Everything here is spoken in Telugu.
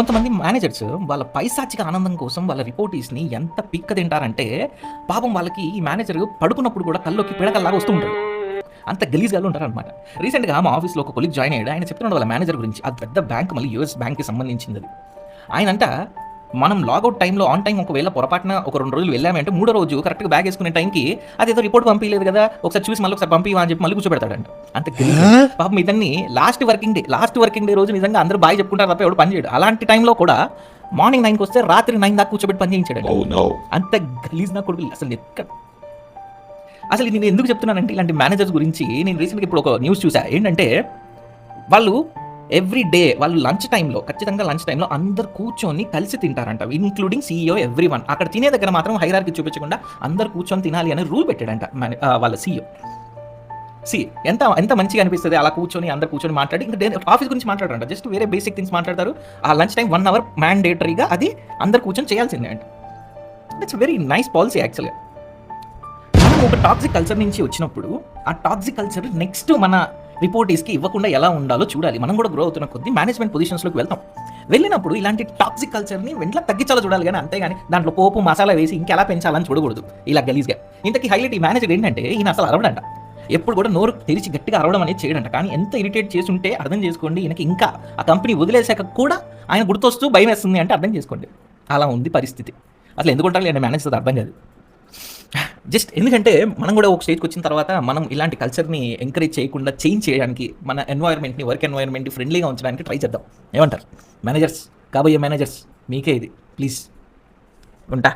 కొంతమంది మేనేజర్స్ వాళ్ళ పైశాచిక ఆనందం కోసం వాళ్ళ రిపోర్టీస్‌ని ఎంత పిక్క తింటారంటే, పాపం వాళ్ళకి ఈ మేనేజర్ పడుకున్నప్పుడు కూడా కల్లోకి పిడకల్లాగా వస్తూ ఉంటాడు. అంత గలీజ్‌గాళ్ళు ఉంటారనమాట. రీసెంట్‌గా మా ఆఫీస్‌లో ఒక కొలీగ్ జాయిన్ అయ్యాడు. ఆయన చెప్తున్నాడు వాళ్ళ మేనేజర్ గురించి. అది పెద్ద బ్యాంక్, మళ్ళీ యూఎస్ బ్యాంక్‌కి సంబంధించిందది. ఆయనంట మనం లాగౌట్ టైమ్‌లో ఆన్ టైమ్ ఒకవేళ పొరపాటున ఒక 2 రోజులు వెళ్ళామంటే, మూడో రోజు కరెక్ట్‌గా బ్యాగ్ ఏసుకునే టైంకి అదేదో రిపోర్ట్ పంపియలేదు కదా! ఒకసారి చూసి మళ్ళీ ఒకసారి పంపియవా అని చెప్పి మళ్ళీ కూర్చోబెడతాడంట. అంత గలీజ్. పాపం ఇతన్ని లాస్ట్ వర్కింగ్ డే రోజు నిజంగా అందరూ బాయ్ చెప్పుకుంటారు తప్ప ఎవడు పని చేయడు. అలాంటి టైంలో కూడా మార్నింగ్ 9కి వస్తే రాత్రి 9 దాకా కూర్చోబెట్టి పని చేయించాడంట. అంత గలీజ్ నా కొడుకులు అసలు అసలు నేను ఎందుకు చెప్తున్నానంటే ఇలాంటి మేనేజర్స్ గురించి నేను రీసెంట్‌గా ఇప్పుడు ఒక న్యూస్ చూసా. ఏంటంటే వాళ్ళు ఎవ్రీ డే వాళ్ళు ఖచ్చితంగా లంచ్ టైంలో అందరూ కూర్చొని కలిసి తింటారంట. Including CEO everyone. అక్కడ తినే దగ్గర మాత్రం హైరార్కీ చూపించకుండా అందరూ కూర్చొని తినాలి అనే రూల్ పెట్టాడంట వాళ్ళ సీఈఓ. ఎంత ఎంత మంచిగా అనిపిస్తది అలా కూర్చొని అందరూ కూర్చొని మాట్లాడి ఇంకా ఆఫీస్ గురించి మాట్లాడరంట. జస్ట్ వేరే బేసిక్ థింగ్స్ మాట్లాడతారు. ఆ లంచ్ టైం 1 అవర్ మ్యాండేటరీగా అది అందరూ కూర్చొని చేయాల్సిందే అంట. ఇట్స్ వెరీ నైస్ పాలసీ యాక్చువల్‌గా. మనం ఒక టాక్సిక్ కల్చర్ నుంచి వచ్చినప్పుడు ఆ టాక్సిక్ కల్చర్ నెక్స్ట్ మన రిపోర్టీస్‌కి ఇవ్వకుండా ఎలా ఉండాలో చూడాలి. మనం కూడా గ్రో అవుతున్న కొద్దీ మేనేజ్మెంట్ పొజిషన్స్‌లోకి వెళ్తాం. వెళ్ళినప్పుడు ఇలాంటి టాక్సిక్ కల్చర్‌ని వెంటనే తగ్గించాలో చూడాలి గానీ అంతేగాని దాంట్లో పోపు, మసాలా వేసి ఇంకెలా పెంచాలని చూడకూడదు ఇలా గలీజ్‌గా. ఇంతకీ హైలైట్ ఈ మేనేజర్ ఏంటంటే ఈయన అసలు అరవడంట. ఎప్పుడు కూడా నోరు తెరిచి గట్టిగా అరవడం అనేది చేయడంట. కానీ ఎంత ఇరిటేట్ చేసుంటే అర్థం చేసుకోండి ఈయనకి ఇంకా ఆ కంపెనీ వదిలేసాక కూడా ఆయన గుర్తొస్తూ భయమేస్తుంది అంటే అర్థం చేసుకోండి. అలా ఉంది పరిస్థితి. అసలు ఎందుకుంటారు లేండి మేనేజర్ అర్థం కాదు. జస్ట్ ఎందుకంటే మనం కూడా ఒక స్టేజ్కి వచ్చిన తర్వాత మనం ఇలాంటి కల్చర్ని ఎంకరేజ్ చేయకుండా చేంజ్ చేయడానికి మన ఎన్వైర్న్మెంట్ని వర్క్ ఎన్వైర్న్మెంట్ని ఫ్రెండ్లీగా ఉంచడానికి ట్రై చేద్దాం. ఏమంటారు మేనేజర్స్, కాబోయే మేనేజర్స్? మీకే ఇది ప్లీజ్ ఉంటా.